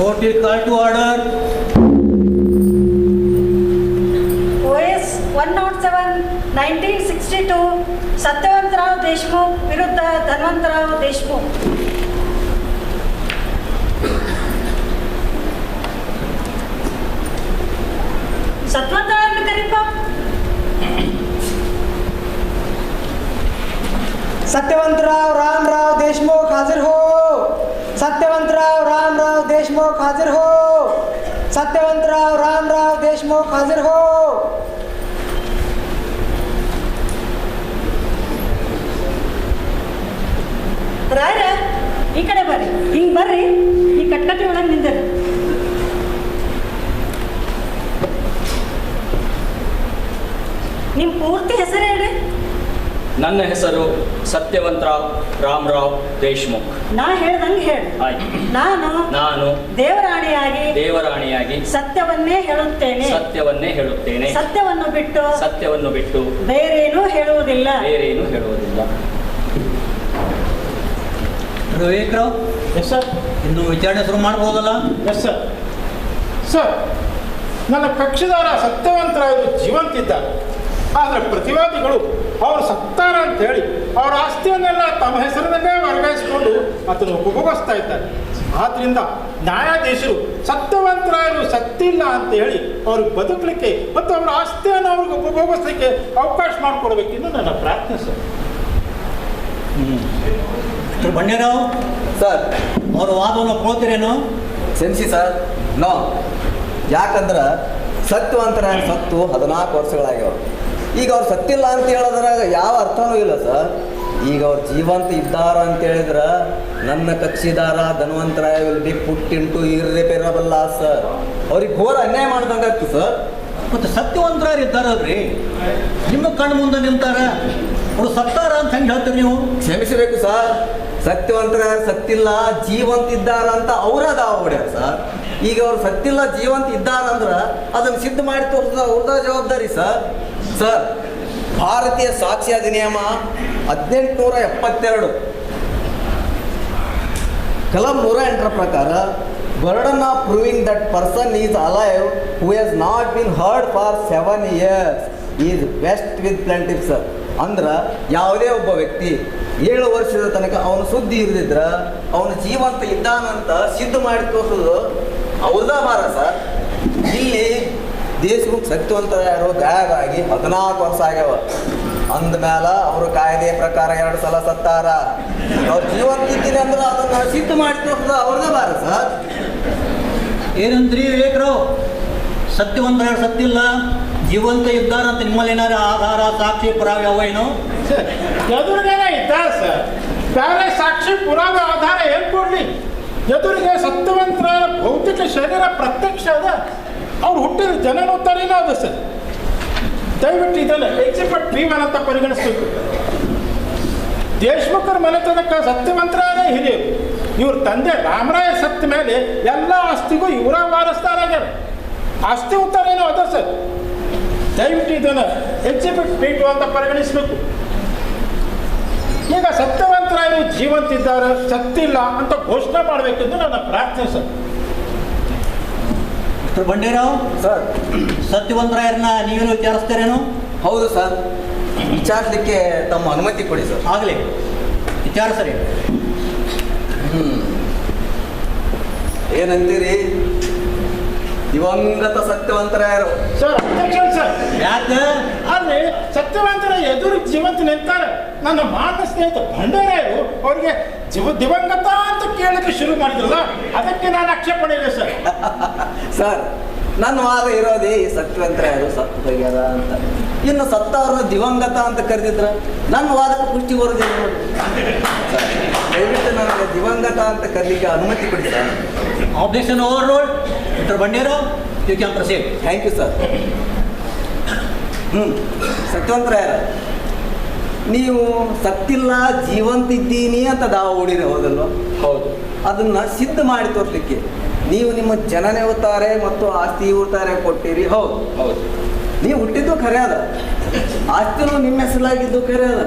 Court will call to order. OS 107 1962 ಸತ್ಯವಂತರಾವ್ Deshmukh ವಿರುದ್ಧ ಧನ್ವಂತರಾವ್ ದೇಶಮುಖ್. ಸತ್ಯವಂತರಾವ್ ಕರೀಪ. सत्यवंतराव रामराव देशमुख हाजिर हो. सत्यवंतराव रामराव देशमुख हाजिर हो. सत्यवंतराव रामराव देशमुख हाजिर हो. ರಾಯರ ಈ ಕಡೆ ಬರ್ರಿ, ಹಿಂಗೆ ಬರ್ರಿ, ಈ ಕಟ್ಕಟ್ಟಿ ಒಳಗೆ ನಿಂದರಿ. ನಿಮ್ಮ ಪೂರ್ತಿ ಹೆಸರು ಹೇಳಿ. ನನ್ನ ಹೆಸರು ಸತ್ಯವಂತರಾವ್ ರಾಮರಾವ್ ದೇಶಮುಖ್. ನಾ ಹೇಳ್ದಂಗೆ ಹೇಳಿ. ನಾನು ದೇವರಾಣಿಯಾಗಿ ಸತ್ಯವನ್ನೇ ಹೇಳುತ್ತೇನೆ. ಸತ್ಯವನ್ನು ಬಿಟ್ಟು ಬೇರೇನೂ ಹೇಳುವುದಿಲ್ಲ. Vivekrao, yes sir. ಇನ್ನು ವಿಚಾರಣೆ ಶುರು ಮಾಡ್ಬೋದಲ್ಲ? Yes sir. ಸರ್, ನನ್ನ ಕಕ್ಷಿದಾರ ಸತ್ಯವಂತರಾಯರು ಜೀವಂತಿದ್ದಾರೆ. ಆದರೆ ಪ್ರತಿವಾದಿಗಳು ಅವರು ಸತ್ತಾರ ಅಂತ ಹೇಳಿ ಅವರ ಆಸ್ತಿಯನ್ನೆಲ್ಲ ತಮ್ಮ ಹೆಸರಿನಲ್ಲೇ ವರ್ಗಾಯಿಸಿಕೊಂಡು ಅದನ್ನು ಉಪಭೋಗಿಸ್ತಾ ಇದ್ದಾರೆ. ಆದ್ದರಿಂದ ನ್ಯಾಯಾಧೀಶರು ಸತ್ಯವಂತರಾಯರು ಸತ್ತಿಲ್ಲ ಅಂತ ಹೇಳಿ ಅವ್ರಿಗೆ ಬದುಕಲಿಕ್ಕೆ ಮತ್ತು ಅವರ ಆಸ್ತಿಯನ್ನು ಅವ್ರಿಗೆ ಉಪಭೋಗಿಸ್ಲಿಕ್ಕೆ ಅವಕಾಶ ಮಾಡಿಕೊಡ್ಬೇಕೆಂದು ನನ್ನ ಪ್ರಾರ್ಥನೆ ಸರ್. ಬಂಡೇರಾವ್ ಸರ್, ಅವ್ರ ವಾದವನ್ನು ಕೊಡ್ತೀರೇನು? ಕ್ಷಮಿಸಿ ಸರ್, ನೋ. ಯಾಕಂದ್ರೆ ಸತ್ಯವಂತರಾಯಣ ಸತ್ತು 14 ವರ್ಷಗಳಾಗ್ಯಾವ. ಈಗ ಅವ್ರು ಸತ್ತಿಲ್ಲ ಅಂತ ಹೇಳೋದ್ರಾಗ ಯಾವ ಅರ್ಥನೂ ಇಲ್ಲ ಸರ್. ಈಗ ಅವ್ರು ಜೀವಂತ ಇದ್ದಾರ ಅಂತ ಹೇಳಿದ್ರೆ ನನ್ನ ಕಕ್ಷಿದಾರ Dhanvantaraya will be put into irreparable loss sir. ಅವ್ರಿಗೆ ಘೋರ ಅನ್ಯಾಯ ಮಾಡ್ದಂಗಾಗ್ತು ಸರ್. ಮತ್ತು ಸತ್ಯವಂತರಾಯರು ಇದ್ದಾರಲ್ರಿ, ನಿಮ್ಮ ಕಣ್ಣು ಮುಂದೆ ನಿಂತಾರ, ಅವ್ರು ಸತ್ತಾರ ಅಂತ ಹೆಂಗೆ ಹೇಳ್ತೀರಿ ನೀವು? ಕ್ಷಮಿಸಬೇಕು ಸರ್, ಸತ್ಯವಂತರಾಯರು ಸತ್ತಿಲ್ಲ ಜೀವಂತ ಇದ್ದಾರ ಅಂತ ಅವರ ದಾವ ಹೊಡ್ಯಾರ ಸರ್. ಈಗ ಅವ್ರು ಸತ್ತಿಲ್ಲ ಜೀವಂತ ಇದ್ದಾರಂದ್ರೆ ಅದನ್ನು ಸಿದ್ಧ ಮಾಡಿ ತೋರಿಸೋದು ಅವ್ರದ ಜವಾಬ್ದಾರಿ ಸರ್. ಸರ್, ಭಾರತೀಯ ಸಾಕ್ಷಿ ಅಧಿನಿಯಮ 1872 ಕಲಂ 108 ಪ್ರಕಾರ burden of proving that person is alive who has not been heard for 7 years is vest with plaintiff sir. ಅಂದ್ರೆ ಯಾವುದೇ ಒಬ್ಬ ವ್ಯಕ್ತಿ 7 ವರ್ಷದ ತನಕ ಅವನು ಸುದ್ದಿ ಇರದಿದ್ರೆ ಅವನು ಜೀವಂತ ಇದ್ದಾನಂತ ಸಿದ್ಧ ಮಾಡಿ ತೋರಿಸೋದು ಅವ್ರದ ಭಾರ ಸರ್. ಇಲ್ಲಿ ದೇಶಮುಖ್ ಸತ್ಯವಂತರಾಯರು ಗಾಯವಾಗಿ 14 ವರ್ಷ ಆಗ್ಯಾವ. ಅಂದಮೇಲೆ ಅವರು ಕಾಯ್ದೆ ಪ್ರಕಾರ 2 ಸಲ ಸತ್ತಾರ. ಅವ್ರು ಜೀವಂತ ಇದ್ದೀನಿ ಅಂದ್ರೆ ಅದನ್ನು ಸಿದ್ಧ ಮಾಡಿ ತೋರಿಸೋದು ಅವ್ರದೇ ಭಾರ ಸರ್. ಏನಂದ್ರಿ ವಿವೇಕರಾವ್? ಸತ್ಯವಂತರಾಯರು ಸತ್ತಿಲ್ಲ ಜೀವಂತ ಇದ್ದಾರಂತ ನಿಮ್ಮಲ್ಲಿ ಏನಾರು ಆಧಾರ ಸಾಕ್ಷಿ ಪುರಾವೆ ಯಾವ ಏನು? ಸರ್, ಎದುರಿಗೇನೆ ಇದ್ದಾರೆ ಸರ್. ಬೇರೆ ಸಾಕ್ಷಿ ಪುರಾವೆ ಆಧಾರ ಏನು ಕೊಡಲಿ? ಎದುರಿಗೆ ಸತ್ಯವಂತರಾಯರ ಭೌತಿಕ ಶರೀರ ಪ್ರತ್ಯಕ್ಷ ಅದ. ಅವ್ರು ಹುಟ್ಟಿದ ಜನನೋತ್ತರೇನೋ ಅದು ಸರ್. ದಯವಿಟ್ಟು ಇದನ್ನು ಎಕ್ಸಿಪರ್ಟ್ P1 ಅಂತ ಪರಿಗಣಿಸ್ಬೇಕು. ದೇಶಮುಖರ ಮನೆತನಕ್ಕೆ ಸತ್ಯವಂತರಾಯರೇ ಹಿರಿಯರು. ಇವ್ರ ತಂದೆ ರಾಮರಾಯ ಸತ್ತ ಮೇಲೆ ಎಲ್ಲ ಆಸ್ತಿಗೂ ಇವರ ವಾರಸ್ದಾರಾಗ್ಯಾರ. ಆಸ್ತಿ ಉತ್ತರೇನೋ ಅದ ಸರ್. ದಯವಿಟ್ಟು ಇದನ್ನು ಎಕ್ಸಿಬಿಟ್ P2 ಅಂತ ಪರಿಗಣಿಸಬೇಕು. ಈಗ ಸತ್ಯವಂತರಾಯರು ಜೀವಂತಿದ್ದಾರೆ, ಸತ್ತಿಲ್ಲ ಅಂತ ಘೋಷಣೆ ಮಾಡಬೇಕೆಂದು ನನ್ನ ಪ್ರಾರ್ಥನೆ ಸರ್. ಮಿಸ್ಟರ್ ಬಂಡೇರಾವ್ ಸರ್, ಸತ್ಯವಂತರಾಯರನ್ನ ನೀವೇನು ವಿಚಾರಿಸ್ತಾರೇನು? ಹೌದು ಸರ್, ವಿಚಾರಿಸಲಿಕ್ಕೆ ತಮ್ಮ ಅನುಮತಿ ಕೊಡಿ ಸರ್. ಆಗಲಿ, ವಿಚಾರಿಸ್ರಿ. ಏನಂತೀರಿ? ದಿವಂಗತ ಸತ್ಯವಂತರಾಯರು ಸರ್, ಅಧ್ಯಕ್ಷ ಸರ್. ಯಾಕೆ? ಅಲ್ಲಿ ಸತ್ಯವಂತರ ಎದುರು ಜೀವಂತ ನಿಂತಾರೆ. ನನ್ನ ಮಾನ ಸ್ನೇಹಿತ ಭಂಡಾರಾಯರು ಅವರಿಗೆ ದಿವಂಗತ ಅಂತ ಕೇಳಕ್ಕೆ ಶುರು ಮಾಡಿದ್ರಲ್ಲ, ಅದಕ್ಕೆ ನಾನು ಆಕ್ಷೇಪಣೆ ಇದೆ ಸರ್. ಸರ್, ನನ್ನ ವಾದ ಇರೋದೇ ಈ ಸತ್ಯವಂತರಾಯರು ಸತ್ತು ಹೋಗ್ಯಾರ ಅಂತ. ಇನ್ನು ಸತ್ತವ್ರನ್ನ ದಿವಂಗತ ಅಂತ ಕರೆದಿದ್ರ ನನ್ನ ವಾದಕ್ಕೆ ಪುಷ್ಟಿ ಬರೋದಿಲ್ಲ ನೋಡಿ. ದಯವಿಟ್ಟು ನನಗೆ ದಿವಂಗತ ಅಂತ ಕರೀಲಿಕ್ಕೆ ಅನುಮತಿ ಕೊಡಿ sir. Objection overruled. Mister Banderao, you can proceed. Thank you sir. ಸತ್ಯವಂತರಾಯರ, ನೀವು ಸತ್ತಿಲ್ಲ ಜೀವಂತ ಇದ್ದೀನಿ ಅಂತ ದಾವ ಹೂಡಿರಿ, ಹೌದಲ್ವ? ಹೌದು. ಅದನ್ನ ಸಿದ್ಧ ಮಾಡಿ ತೋರಿಸಲಿಕ್ಕೆ ನೀವು ನಿಮ್ಮ ಜನನೇ ಉತ್ತಾರೆ ಮತ್ತು ಆಸ್ತಿ ಉತ್ತಾರೆ ಕೊಟ್ಟಿರಿ. ಹೌದು ಹೌದು. ನೀವು ಹುಟ್ಟಿದ್ದು ಖರೆ ಅದ, ಆಸ್ತಿನೂ ನಿಮ್ಮ ಹೆಸರಾಗಿದ್ದು ಖರೆ ಅದ.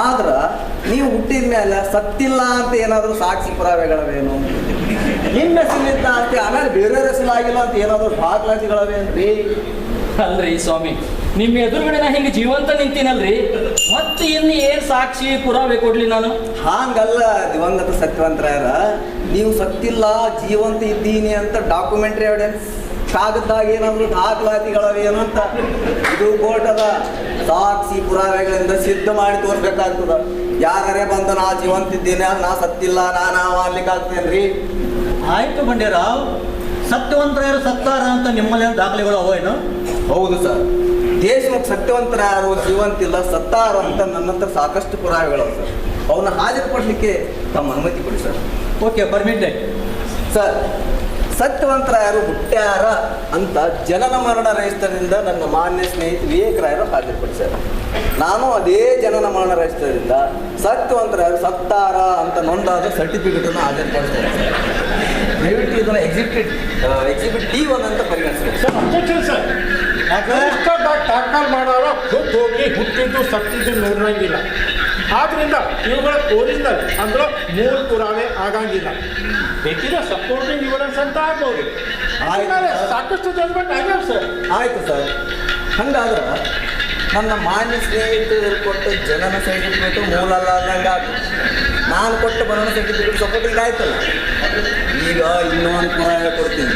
ಆದ್ರ ನೀವು ಹುಟ್ಟಿದ ಮೇಲೆ ಸತ್ತಿಲ್ಲ ಅಂತ ಏನಾದರೂ ಸಾಕ್ಷಿ ಪುರಾವೆಗಳವೇನು? ನಿಮ್ಮ ಹೆಸರಿನಿಂದ ಆಸ್ತಿ ಆಮೇಲೆ ಬೇರೆಯವ್ರ ಹೆಸರಾಗಿಲ್ಲ ಅಂತ ಏನಾದರೂ ದಾಖಲಾತಿಗಳವೇನ್ರಿ? ಅಲ್ರಿ ಸ್ವಾಮಿ, ನಿಮ್ಮ ಎದುರುಗಡೆ ನಾ ಹಿಂಗೆ ಜೀವಂತ ನಿಂತೀನಲ್ರಿ, ಮತ್ತೆ ಇನ್ನು ಏನ್ ಸಾಕ್ಷಿ ಪುರಾವೆ ಕೊಡ್ಲಿ ನಾನು? ಹಾಂಗಲ್ಲ ದಿವಂಗತ ಸತ್ಯವಂತರಾಯರ, ನೀವು ಸತ್ತಿಲ್ಲ ಜೀವಂತ ಇದ್ದೀನಿ ಅಂತ ಡಾಕ್ಯುಮೆಂಟ್ರಿ ಎವಿಡೆನ್ಸ್ ಕಾಗದದಾಗ ಏನಾದ್ರು ದಾಖಲಾತಿಗಳವೇನು ಅಂತ ಇದು ಕೋರ್ಟ್ ಅದ. ಸಾಕ್ಷಿ ಪುರಾವೆಗಳಿಂದ ಸಿದ್ಧ ಮಾಡಿ ತೋರ್ಬೇಕಾಗ್ತದ. ಯಾರೇ ಬಂದ ನಾ ಜೀವಂತಿದ್ದೇನೆ, ನಾ ಸತ್ತಿಲ್ಲ, ನಾನು ಆಗ್ಲಿಕ್ಕಾಗ್ತೇನ್ರಿ? ಆಯ್ತು ಬಂಡೇರಾವ್, ಸತ್ಯವಂತರಾಯರು ಸತ್ತಾರ ಅಂತ ನಿಮ್ಮಲ್ಲಿ ದಾಖಲೆಗಳು ಅವೇನು? ಹೌದು ಸರ್, ದೇಶಮುಖ್ ಸತ್ಯವಂತರಾಯರು ಜೀವಂತಿಲ್ಲ ಸತ್ತಾರು ಅಂತ ನನ್ನ ಹತ್ರ ಸಾಕಷ್ಟು ಪುರಾವೆಗಳು ಸರ್. ಅವನ್ನ ಹಾಜರುಪಡಿಸಲಿಕ್ಕೆ ತಮ್ಮ ಅನುಮತಿ ಕೊಡಿ ಸರ್. Okay, permitted. ಸರ್, ಸತ್ಯವಂತರಾಯರು ಹುಟ್ಟ್ಯಾರ ಅಂತ ಜನನ ಮರಣ ರಿಜಿಸ್ಟರ್ನಿಂದ ನನ್ನ ಮಾನ್ಯ ಸ್ನೇಹಿತ ವಿವೇಕರಾಯರು ಹಾಜರುಪಡಿಸ್ಯಾರ. ನಾನು ಅದೇ ಜನನ ಮರಣ ರಿಜಿಸ್ಟರ್ನಿಂದ ಸತ್ಯವಂತರಾಯರು ಸತ್ತಾರ ಅಂತ ನೊಂದಾದ ಸರ್ಟಿಫಿಕೇಟನ್ನು ಹಾಜರುಪಡಿಸ್ತಾರೆ. ದಯವಿಟ್ಟು ಇದನ್ನು ಎಕ್ಸಿಬಿಟ್ D1 ಅಂತ ಪರಿಗಣಿಸಬೇಕು. Sir objection sir. ದಾಖಲ್ ಮಾಡೋರು ಖುದ್ದು ಹೋಗಿ ಹುಟ್ಟಿದ್ದು ಸತ್ತಿದ್ದು ನೋಡಂಗಿಲ್ಲ. ಆದ್ರಿಂದ ಇವುಗಳ ಒರಿಜಿನಲ್ ಅಂದ್ರೆ ಮೂಲ ಪುರಾವೆ ಆಗಂಗಿಲ್ಲ. ಬೇಕಿದ್ರೆ ಸಪೋರ್ಟಿಂಗ್ ಎವಿಡೆನ್ಸ್ ಅಂತ ಆಗ್ಬೋದು. ಆಮೇಲೆ ಸಾಕಷ್ಟು ಜಜ್ಮೆಂಟ್ ಆಗ್ಯಾವ ಸರ್. ಆಯ್ತು ಸರ್, ಹಂಗಾದ್ರೆ ನನ್ನ ಮಾನ್ಯ ಸ್ನೇಹಿತರು ಕೊಟ್ಟ ಜನನ ಸರ್ಟಿಫಿಕೇಟು ಮೂಲ ಅಲ್ಲ ಅನ್ನಂಗೆ ಆಯ್ತು. ನಾನು ಕೊಟ್ಟ ಮರಣ ಸರ್ಟಿಫಿಕೇಟ್ ಸಪೋರ್ಟಿಂಗ್ ಆಯ್ತಲ್ಲ. ಈಗ ಇನ್ನೊಂದು ಪುರಾವೆ ಕೊಡ್ತೀನಿ.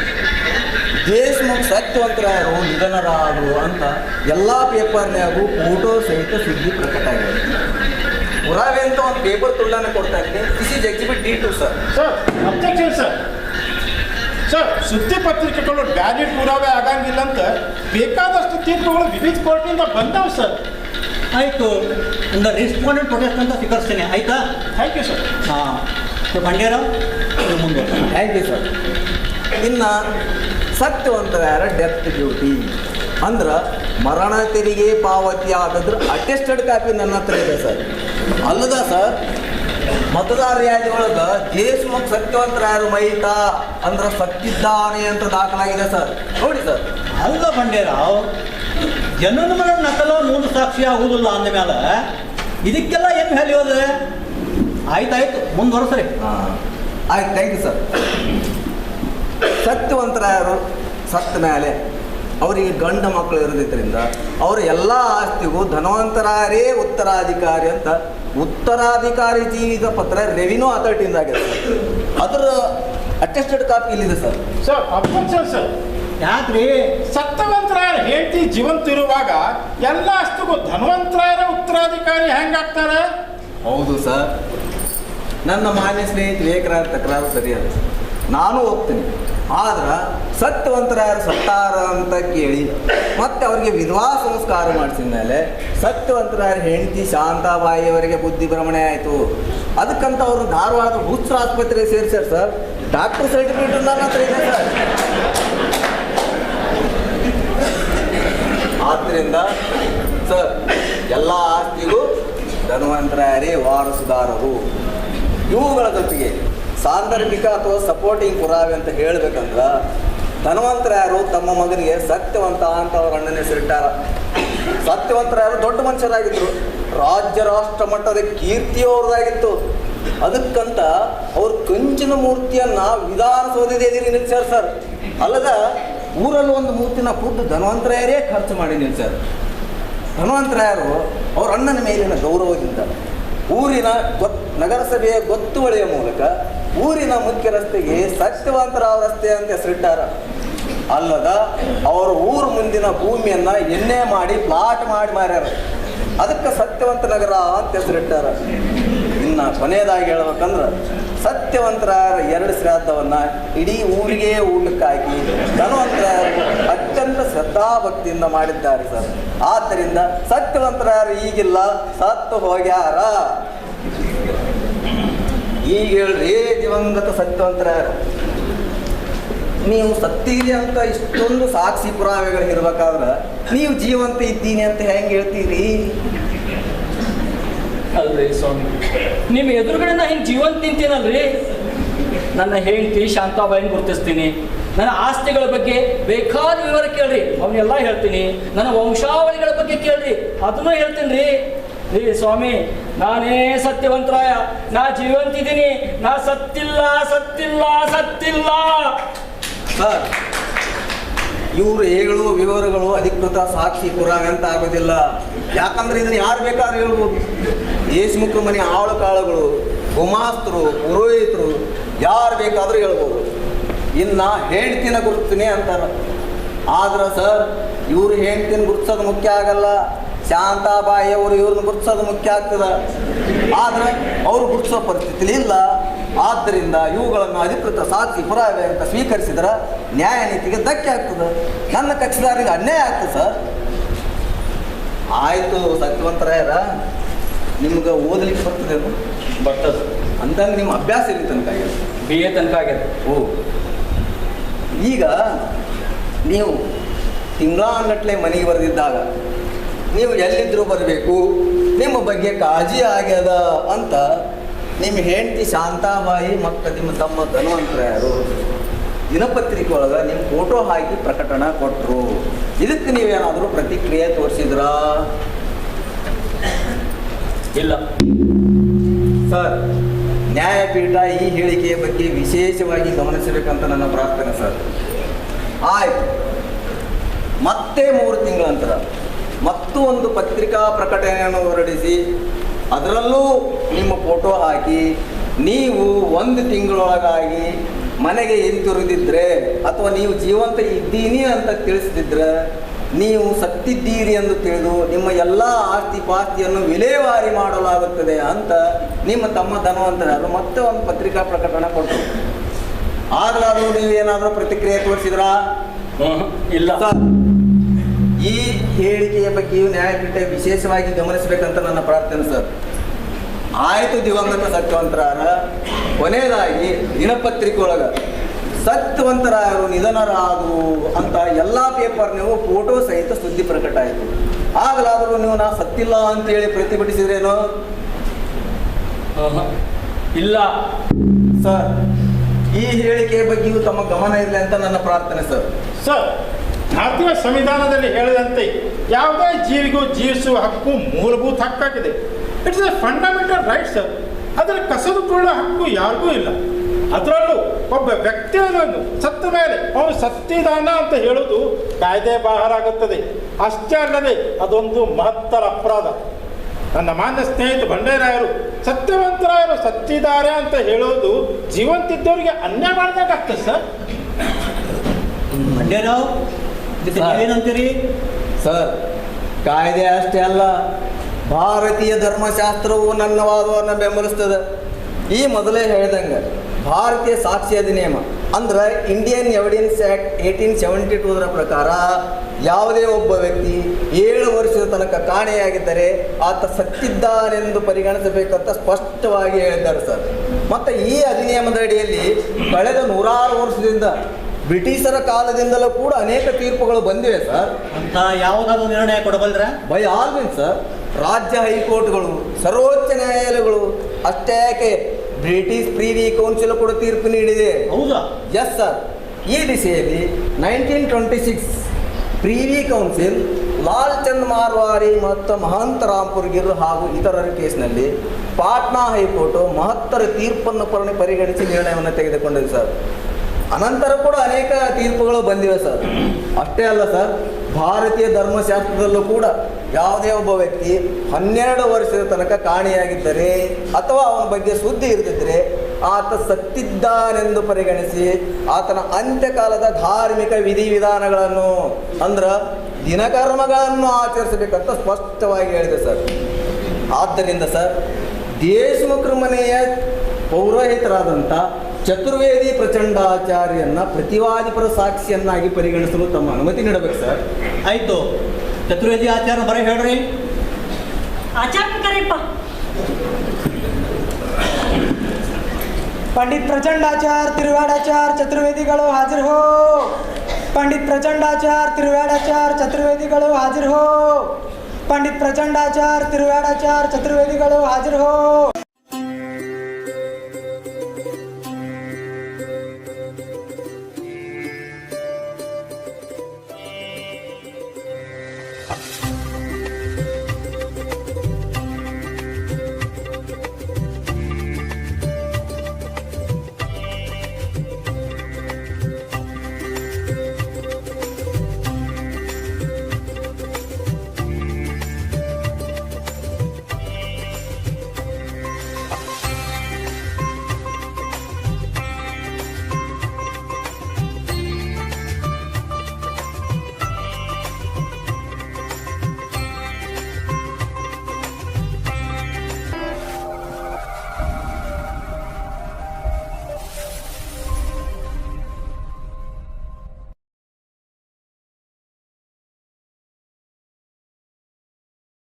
ದೇಶಮುಖ್ ಸತ್ಯವಂತರಾಯರು ನಿಧನರಾದರು ಅಂತ ಎಲ್ಲ ಪೇಪರ್ನ್ಯಾಗೂ ಫೋಟೋ ಸಹಿತ ಸುದ್ದಿ ಪ್ರಕಟ ಆಗಿದೆ. ಪುರಾವೆ ಅಂತ ಒಂದು ಪೇಪರ್ ತುಳ್ಳಾನೆ ಕೊಡ್ತಾ ಇದ್ದೀನಿ. This is exhibit D2 sir. Sir objection sir. Sir, ಸುದ್ದಿ ಪತ್ರಿಕೆಗಳು ವ್ಯಾಲಿಡ್ ಪುರಾವೆ ಆಗಂಗಿಲ್ಲ ಅಂತ ಬೇಕಾದಷ್ಟು ತೀರ್ಪುಗಳು ವಿವಿಧ ಕೋರ್ಟಿಂದ ಬಂದವು ಸರ್. ಆಯಿತು, ಒಂದು ರೆಸ್ಪಾಂಡೆಂಟ್ ಪ್ರೊಟೆಸ್ಟ್ ಅಂತ ಸ್ವೀಕರಿಸ್ತೇನೆ, ಆಯಿತಾ? Thank you sir. ಹಾಂ, ಬಂಡೇರಾವ್ ಮುಂದೆ. Thank you sir. ಇನ್ನು ಸತ್ಯವಂತರಾಯರ ಡೆತ್ ಡ್ಯೂಟಿ ಅಂದ್ರೆ ಮರಣ ತೆರಿಗೆ ಪಾವತಿ ಆದದ್ರ ಅಟೆಸ್ಟೆಡ್ ಕಾಪಿ ನನ್ನ ಹತ್ರ ಇದೆ ಸರ್. ಅಲ್ಲದ ಸರ್, ಮತದಾರ ಯಾದಿ ಒಳಗೆ ದೇಶಮುಖ್ ಸತ್ಯವಂತರಾಯರು ಮೈತ ಅಂದ್ರೆ ಸತ್ತಿದ್ದಾನೆ ಅಂತ ದಾಖಲಾಗಿದೆ ಸರ್. ನೋಡಿ ಸರ್. ಅಲ್ಲ ಬಂಡೇರಾವ್, ಜನನ ಮರಣ ನಕಲ ಮೂಲ ಸಾಕ್ಷಿ ಆಗುವುದಿಲ್ಲ ಅಂದಮೇಲೆ ಇದಕ್ಕೆಲ್ಲ ಏನು ವ್ಯಾಲ್ಯೂ ಅದ? ಆಯ್ತಾಯ್ತು, ಮುಂದುವರೆಸ್ರಿ. ಆಯ್ತು, ಥ್ಯಾಂಕ್ ಯು ಸರ್. ಸತ್ಯವಂತರಾಯರು ಸತ್ತ ಮೇಲೆ ಅವರಿಗೆ ಗಂಡ ಮಕ್ಕಳು ಇರೋದ್ರಿಂದ ಅವರ ಎಲ್ಲ ಆಸ್ತಿಗೂ ಧನವಂತರಾಯರೇ ಉತ್ತರಾಧಿಕಾರಿ ಅಂತ ಉತ್ತರಾಧಿಕಾರಿ ಜೀವಿತ ಪತ್ರ ರೆವಿನ್ಯೂ ಅಥಾರಿಟಿಯಿಂದ ಆಗಿದೆ. ಅದರ ಅಟೆಸ್ಟೆಡ್ ಕಾಪಿ ಇಲ್ಲಿದೆ ಸರ್. Sir objection sir. ಯಾಕ್ರಿ? ಸತ್ಯವಂತರಾಯರ ಹೆಂಡತಿ ಜೀವಂತ ಇರುವಾಗ ಎಲ್ಲ ಅಷ್ಟಕ್ಕೂ ಧನವಂತರಾಯರ ಉತ್ತರಾಧಿಕಾರಿ ಹೆಂಗಾಗ್ತಾರೆ? ಹೌದು ಸರ್, ನನ್ನ ಮಾನ್ಯ ಸ್ನೇಹಿತ ವಿವೇಕರಾಯರ ತಕರಾರು ಸರಿಯಲ್ಲ, ನಾನು ಹೋಗ್ತೀನಿ. ಆದ್ರೆ ಸತ್ಯವಂತರಾಯರು ಸತ್ತಾರ ಅಂತ ಕೇಳಿ ಮತ್ತೆ ಅವರಿಗೆ ವಿಧವಾ ಸಂಸ್ಕಾರ ಮಾಡಿಸಿದ ಮೇಲೆ ಸತ್ಯವಂತರಾಯರ ಹೆಂಡತಿ ಶಾಂತಾಬಾಯಿಯವರಿಗೆ ಬುದ್ಧಿ ಭ್ರಮಣೆ ಆಯಿತು. ಅದಕ್ಕಂತ ಅವರು ಧಾರವಾಡದ ಹುಚ್ಚರ ಆಸ್ಪತ್ರೆಗೆ ಸೇರಿಸ್ಯಾರ ಸರ್. ಡಾಕ್ಟರ್ ಸರ್ಟಿಫಿಕೇಟ್ ನನ್ನ ಹತ್ರ ಇದೆ ಸರ್. ಆದ್ದರಿಂದ ಸರ್, ಎಲ್ಲ ಆಸ್ತಿಗೂ ಧನವಂತರಾಯರೇ ವಾರಸುದಾರರು. ಇವುಗಳ ಜೊತೆಗೆ ಸಾಂದರ್ಭಿಕ ಅಥವಾ ಸಪೋರ್ಟಿಂಗ್ ಪುರಾವೆ ಅಂತ ಹೇಳ್ಬೇಕಂದ್ರೆ ಧನವಂತರಾಯರು ತಮ್ಮ ಮಗನಿಗೆ ಸತ್ಯವಂತ ಅಂತ ಅವ್ರ ಅಣ್ಣನ ಹೆಸರಿಟ್ಟಾರ. ಸತ್ಯವಂತರಾಯರು ದೊಡ್ಡ ಮನುಷ್ಯರಾಗಿದ್ದರು, ರಾಜ್ಯ ರಾಷ್ಟ್ರ ಮಟ್ಟದ ಕೀರ್ತಿ ಅವ್ರದ್ದಾಗಿತ್ತು. ಅದಕ್ಕಂತ ಅವ್ರ ಕಂಚಿನ ಮೂರ್ತಿಯನ್ನ ವಿಧಾನಸೌಧದ ಎದುರು ನಿಲ್ಸ್ಯಾರ ಸರ್. ಅಲ್ಲದ ಊರಲ್ಲಿ ಒಂದು ಮೂರ್ತಿನ ಖುದ್ದು ಧನವಂತರಾಯರೇ ಖರ್ಚು ಮಾಡಿ ನಿಲ್ಸ್ಯಾರ. ಧನವಂತರಾಯರು ಅವ್ರ ಅಣ್ಣನ ಮೇಲಿನ ಗೌರವದಿಂದ ಊರಿನ ನಗರಸಭೆಯ ಗೊತ್ತುವಳಿಯ ಮೂಲಕ ಊರಿನ ಮುಖ್ಯ ರಸ್ತೆಗೆ ಸತ್ಯವಂತರಾವ್ ರಸ್ತೆ ಅಂತ ಹೆಸರಿಟ್ಟಾರ. ಅಲ್ಲದ ಅವರ ಊರು ಮುಂದಿನ ಭೂಮಿಯನ್ನ ಎಣ್ಣೆ ಮಾಡಿ ಪ್ಲಾಟ್ ಮಾಡಿ ಮಾರ್ಯಾರ. ಅದಕ್ಕೆ ಸತ್ಯವಂತ ನಗರ ಅಂತ ಹೆಸರಿಟ್ಟಾರ. ಇನ್ನು ಕೊನೆಯದಾಗಿ ಹೇಳ್ಬೇಕಂದ್ರೆ ಸತ್ಯವಂತರಾಯರ 2 ಶ್ರಾದ್ದವನ್ನ ಇಡೀ ಊರಿಗೆ ಊಟಕ್ಕೆ ಹಾಕಿ ಧನವಂತರಾಯರು ಅತ್ಯಂತ ಶ್ರದ್ಧಾಭಕ್ತಿಯಿಂದ ಮಾಡಿದ್ದಾರೆ ಸರ್. ಆದ್ದರಿಂದ ಸತ್ಯವಂತರಾಯರು ಈಗಿಲ್ಲ, ಸತ್ತು ಹೋಗ್ಯಾರ. ಈಗ ಹೇಳ್ರಿ ದಿವಂಗತ ಸತ್ಯವಂತರಾಯರು, ನೀವು ಸತ್ತೀರಿ ಅಂತ ಇಷ್ಟೊಂದು ಸಾಕ್ಷಿ ಪುರಾವೆಗಳು ಇರ್ಬೇಕಾದ್ರೆ ನೀವು ಜೀವಂತ ಇದ್ದೀನಿ ಅಂತ ಹೆಂಗೆ ಹೇಳ್ತೀರಿ? ಅಲ್ರಿ ಸ್ವಾಮಿ, ನಿಮ್ಮ ಎದುರುಗಡೆ ನಾ ಹಿಂಗೆ ಜೀವಂತ ನಿಂತೀನಲ್ರಿ. ನನ್ನ ಹೆಂಡತಿ ಶಾಂತಾಬಾಯಿನ ಗುರುತಿಸ್ತೀನಿ. ನನ್ನ ಆಸ್ತಿಗಳ ಬಗ್ಗೆ ಬೇಕಾದ ವಿವರ ಕೇಳ್ರಿ, ಅವನ್ನೆಲ್ಲ ಹೇಳ್ತೀನಿ. ನನ್ನ ವಂಶಾವಳಿಗಳ ಬಗ್ಗೆ ಕೇಳ್ರಿ, ಅದನ್ನೂ ಹೇಳ್ತೀನಿ ರೀ. ಸ್ವಾಮಿ, ನಾನೇ ಸತ್ಯವಂತರಾಯ, ನಾ ಜೀವಂತಿದ್ದೀನಿ, ನಾ ಸತ್ತಿಲ್ಲ ಸತ್ತಿಲ್ಲ ಸತ್ತಿಲ್ಲ. ಸರ್, ಇವರು ಹೇಳುವ ವಿವರಗಳು ಅಧಿಕೃತ ಸಾಕ್ಷಿ ಪುರಾವೆ ಅಂತ ಆಗೋದಿಲ್ಲ. ಯಾಕಂದ್ರೆ ಇದನ್ನ ಯಾರು ಬೇಕಾದ್ರೂ ಹೇಳ್ಬೋದು. ದೇಶಮುಖ ಮನೆ ಆಳು ಕಾಳುಗಳು, ಗುಮಾಸ್ತರು, ಪುರೋಹಿತರು ಯಾರು ಬೇಕಾದ್ರೂ ಹೇಳ್ಬೋದು. ಇನ್ನ ಹೆಂಡ್ತಿನ ಗುರುತಿನಿ ಅಂತಾರ. ಆದ್ರೆ ಸರ್, ಇವ್ರು ಹೆಂಡ್ತಿನ ಗುರುತಿಸೋದು ಮುಖ್ಯ ಆಗಲ್ಲ. ಶಾಂತಾಬಾಯಿ ಅವರು ಇವ್ರನ್ನ ಗುರುತಿಸೋದು ಮುಖ್ಯ ಆಗ್ತದ. ಆದ್ರೆ ಅವ್ರು ಗುರುತಿಸೋ ಪರಿಸ್ಥಿತಿ ಇಲ್ಲ. ಆದ್ದರಿಂದ ಇವುಗಳನ್ನು ಅಧಿಕೃತ ಸಾಕ್ಷಿ ಪುರಾವೆ ಅಂತ ಸ್ವೀಕರಿಸಿದ್ರೆ ನ್ಯಾಯ ನೀತಿಗೆ ಧಕ್ಕೆ ಆಗ್ತದೆ. ನನ್ನ ಕಕ್ಷಿದಾರರಿಗೆ ಅನ್ಯಾಯ ಆಗ್ತದೆ ಸರ್. ಆಯಿತು ಸತ್ಯವಂತರಾಯರ, ನಿಮ್ಗೆ ಓದಲಿಕ್ಕೆ ಬರ್ತದೇನು? ಬರ್ತದೆ. ಅಂತಂದ್ರೆ ನಿಮ್ಮ ಅಭ್ಯಾಸ ಇಲ್ಲಿ ತನಕ ಆಗಿದೆ, BA ತನಕ ಆಗಿದೆ. ಓ, ಈಗ ನೀವು ತಿಂಗಳಾನ್ಗಟ್ಲೆ ಮನೆಗೆ ಬರೆದಿದ್ದಾಗ ನೀವು ಎಲ್ಲಿದ್ದರೂ ಬರಬೇಕು, ನಿಮ್ಮ ಬಗ್ಗೆ ಕಾಳಜಿ ಆಗ್ಯದ ಅಂತ ನಿಮ್ಮ ಹೆಂಡತಿ ಶಾಂತಾಬಾಯಿ ಮತ್ತು ನಿಮ್ಮ ತಮ್ಮ ಧನ್ವಂತರಾಯರು ದಿನಪತ್ರಿಕೆ ಒಳಗೆ ನಿಮ್ಮ ಫೋಟೋ ಹಾಕಿ ಪ್ರಕಟಣೆ ಕೊಟ್ಟರು. ಇದಕ್ಕೆ ನೀವೇನಾದರೂ ಪ್ರತಿಕ್ರಿಯೆ ತೋರಿಸಿದ್ರಾ? ಇಲ್ಲ ಸರ್, ನ್ಯಾಯಪೀಠ ಈ ಹೇಳಿಕೆಯ ಬಗ್ಗೆ ವಿಶೇಷವಾಗಿ ಗಮನಿಸಬೇಕಂತ ನನ್ನ ಪ್ರಾರ್ಥನೆ ಸರ್. ಆಯ್ತು, ಮತ್ತೆ 3 ತಿಂಗಳ ನಂತರ ಮತ್ತೂ ಒಂದು ಪತ್ರಿಕಾ ಪ್ರಕಟಣೆಯನ್ನು ಹೊರಡಿಸಿ ಅದರಲ್ಲೂ ನಿಮ್ಮ ಫೋಟೋ ಹಾಕಿ ನೀವು 1 ತಿಂಗಳೊಳಗಾಗಿ ಮನೆಗೆ ಹಿಂತಿರುಗಿದ್ರೆ ಅಥವಾ ನೀವು ಜೀವಂತ ಇದ್ದೀನಿ ಅಂತ ತಿಳಿಸ್ತಿದ್ರೆ ನೀವು ಸತ್ತಿದ್ದೀರಿ ಎಂದು ತಿಳಿದು ನಿಮ್ಮ ಎಲ್ಲ ಆಸ್ತಿ ಪಾಸ್ತಿಯನ್ನು ವಿಲೇವಾರಿ ಮಾಡಲಾಗುತ್ತದೆ ಅಂತ ನಿಮ್ಮ ತಮ್ಮ ಧನ್ವಂತರಾಯರು ಮತ್ತೆ ಒಂದು ಪತ್ರಿಕಾ ಪ್ರಕಟಣೆ ಕೊಟ್ಟರು. ಆಗಲಾದರೂ ನೀವೇನಾದರೂ ಪ್ರತಿಕ್ರಿಯೆ ತೋರಿಸಿದ್ರಾ? ಇಲ್ಲ ಸರ್, ಈ ಹೇಳಿಕೆಯ ಬಗ್ಗೆಯೂ ನ್ಯಾಯಪೀಠ ವಿಶೇಷವಾಗಿ ಗಮನಿಸಬೇಕಂತ ನನ್ನ ಪ್ರಾರ್ಥನೆ ಸರ್. ಆಯಿತು ದಿವಂಗತ ಸತ್ಯವಂತರಾಯರ, ಕೊನೆಯದಾಗಿ ದಿನಪತ್ರಿಕೆ ಒಳಗೆ ಸತ್ಯವಂತರಾಯರು ನಿಧನರಾದರು ಅಂತ ಎಲ್ಲ ಪೇಪರ್ನೂ ಫೋಟೋ ಸಹಿತ ಸುದ್ದಿ ಪ್ರಕಟ ಆಯಿತು. ಆಗಲಾದರೂ ನೀವು ನಾ ಸತ್ತಿಲ್ಲ ಅಂತೇಳಿ ಪ್ರತಿಭಟಿಸಿದ್ರೇನು? ಇಲ್ಲ ಸರ್, ಈ ಹೇಳಿಕೆಯ ಬಗ್ಗೆಯೂ ತಮ್ಮ ಗಮನ ಇರಲಿ ಅಂತ ನನ್ನ ಪ್ರಾರ್ಥನೆ ಸರ್. ಸರ್, ಭಾರತೀಯ ಸಂವಿಧಾನದಲ್ಲಿ ಹೇಳಿದಂತೆ ಯಾವುದೇ ಜೀವಿಗೂ ಜೀವಿಸುವ ಹಕ್ಕು ಮೂಲಭೂತ ಹಕ್ಕಾಗಿದೆ. It's a fundamental right sir. ಅದರ ಕಸಿದುಕೊಳ್ಳುವ ಹಕ್ಕು ಯಾರಿಗೂ ಇಲ್ಲ. ಅದರಲ್ಲೂ ಒಬ್ಬ ವ್ಯಕ್ತಿಯನ್ನು ಸತ್ತ ಮೇಲೆ ಅವನು ಸತ್ತಿದಾನ ಅಂತ ಹೇಳುವುದು ಕಾಯ್ದೆ ಬಾಹಿರ ಆಗುತ್ತದೆ. ಅಷ್ಟೇ ಅಲ್ಲದೆ ಅದೊಂದು ಮಹತ್ತರ ಅಪರಾಧ. ನನ್ನ ಮಾನ್ಯ ಸ್ನೇಹಿತ ಬಂಡೇರಾಯರು ಸತ್ಯವಂತರಾಯರು ಸತ್ತಿದ್ದಾರೆ ಅಂತ ಹೇಳೋದು ಜೀವಂತಿದ್ದವರಿಗೆ ಅನ್ಯಾಯ ಮಾಡಿದಾಗ್ತದೆ ಸರ್. ಮಂಡ್ಯರಾವ್, ಏನಂತೀರಿ? ಸರ್, ಕಾಯ್ದೆ ಅಷ್ಟೇ ಅಲ್ಲ, ಭಾರತೀಯ ಧರ್ಮಶಾಸ್ತ್ರವು ನನ್ನ ವಾದವನ್ನು ಬೆಂಬಲಿಸ್ತದೆ. ಈ ಮೊದಲೇ ಹೇಳ್ದಂಗೆ ಭಾರತೀಯ ಸಾಕ್ಷಿ ಅಧಿನಿಯಮ ಅಂದ್ರೆ ಇಂಡಿಯನ್ ಎವಿಡೆನ್ಸ್ ಆ್ಯಕ್ಟ್ 1872 ಪ್ರಕಾರ ಯಾವುದೇ ಒಬ್ಬ ವ್ಯಕ್ತಿ 7 ವರ್ಷದ ತನಕ ಕಾಣೆಯಾಗಿದ್ದರೆ ಆತ ಸತ್ತಿದ್ದಾನೆಂದು ಪರಿಗಣಿಸಬೇಕಂತ ಸ್ಪಷ್ಟವಾಗಿ ಹೇಳಿದ್ದಾರೆ ಸರ್. ಮತ್ತು ಈ ಅಧಿನಿಯಮದ ಅಡಿಯಲ್ಲಿ ಕಳೆದ 106 ವರ್ಷದಿಂದ ಬ್ರಿಟಿಷರ ಕಾಲದಿಂದಲೂ ಕೂಡ ಅನೇಕ ತೀರ್ಪುಗಳು ಬಂದಿವೆ ಸರ್. ಅಂತ ಯಾವುದಾದ್ರು ನಿರ್ಣಯ ಕೊಡಬಲ್ರ? ಬೈ ಆಲ್ ಮೀನ್ಸ್ ಸರ್, ರಾಜ್ಯ ಹೈಕೋರ್ಟ್ಗಳು, ಸರ್ವೋಚ್ಚ ನ್ಯಾಯಾಲಯಗಳು, ಅಷ್ಟೇ ಯಾಕೆ ಬ್ರಿಟಿಷ್ ಪ್ರಿವಿ ಕೌನ್ಸಿಲ್ ಕೂಡ ತೀರ್ಪು ನೀಡಿದೆ. ಹೌದಾ? Yes sir. ಈ ದಿಶೆಯಲ್ಲಿ 1926 ಪ್ರಿವಿ ಕೌನ್ಸಿಲ್ ಲಾಲ್ ಚಂದ್ ಮಾರ್ವಾರಿ ಮತ್ತು ಮಹಂತ ರಾಮ್ಪುರ್ಗಿರ್ ಹಾಗೂ ಇತರರ ಕೇಸ್ನಲ್ಲಿ ಪಾಟ್ನಾ ಹೈಕೋರ್ಟು ಮಹತ್ತರ ತೀರ್ಪನ್ನು ಪರಿಗಣಿಸಿ ನಿರ್ಣಯವನ್ನು ತೆಗೆದುಕೊಂಡಿದೆ ಸರ್. ಅನಂತರ ಕೂಡ ಅನೇಕ ತೀರ್ಪುಗಳು ಬಂದಿವೆ ಸರ್. ಅಷ್ಟೇ ಅಲ್ಲ ಸರ್, ಭಾರತೀಯ ಧರ್ಮಶಾಸ್ತ್ರದಲ್ಲೂ ಕೂಡ ಯಾವುದೇ ಒಬ್ಬ ವ್ಯಕ್ತಿ 12 ವರ್ಷದ ತನಕ ಕಾಣೆಯಾಗಿದ್ದರೆ ಅಥವಾ ಅವನ ಬಗ್ಗೆ ಸುದ್ದಿ ಇರದಿದ್ದರೆ ಆತ ಸತ್ತಿದ್ದಾನೆಂದು ಪರಿಗಣಿಸಿ ಆತನ ಅಂತ್ಯಕಾಲದ ಧಾರ್ಮಿಕ ವಿಧಿವಿಧಾನಗಳನ್ನು ಅಂದ್ರೆ ದಿನಕರ್ಮಗಳನ್ನು ಆಚರಿಸಬೇಕಂತ ಸ್ಪಷ್ಟವಾಗಿ ಹೇಳಿದೆ ಸರ್. ಆದ್ದರಿಂದ ಸರ್, ದೇಶಮುಖರ ಮನೆಯ ಪೌರೋಹಿತರಾದಂಥ ಚತುರ್ವೇದಿ ಪ್ರಚಂಡಾಚಾರ್ಯನ್ನ ಪ್ರತಿವಾದಿಪರ ಸಾಕ್ಷಿಯನ್ನಾಗಿ ಪರಿಗಣಿಸಲು ತಮ್ಮ ಅನುಮತಿ ನೀಡಬೇಕು ಸರ್. ಆಯ್ತು, ಚತುರ್ವೇದಿ ಆಚಾರ ಬರೀ ಹೇಳ್ರಿ. ಆಚಾರ ಕರೆಯಪ್ಪ. पंडित प्रचंडाचार तिरुवाडाचार चतुर्वेदिಗಳು हाजिर हो. पंडित प्रचंडाचार तिरुवाडाचार चतुर्वेदिಗಳು हाजिर हो. पंडित प्रचंडाचार तिरुवाडाचार चतुर्वेदिಗಳು हाजिर हो.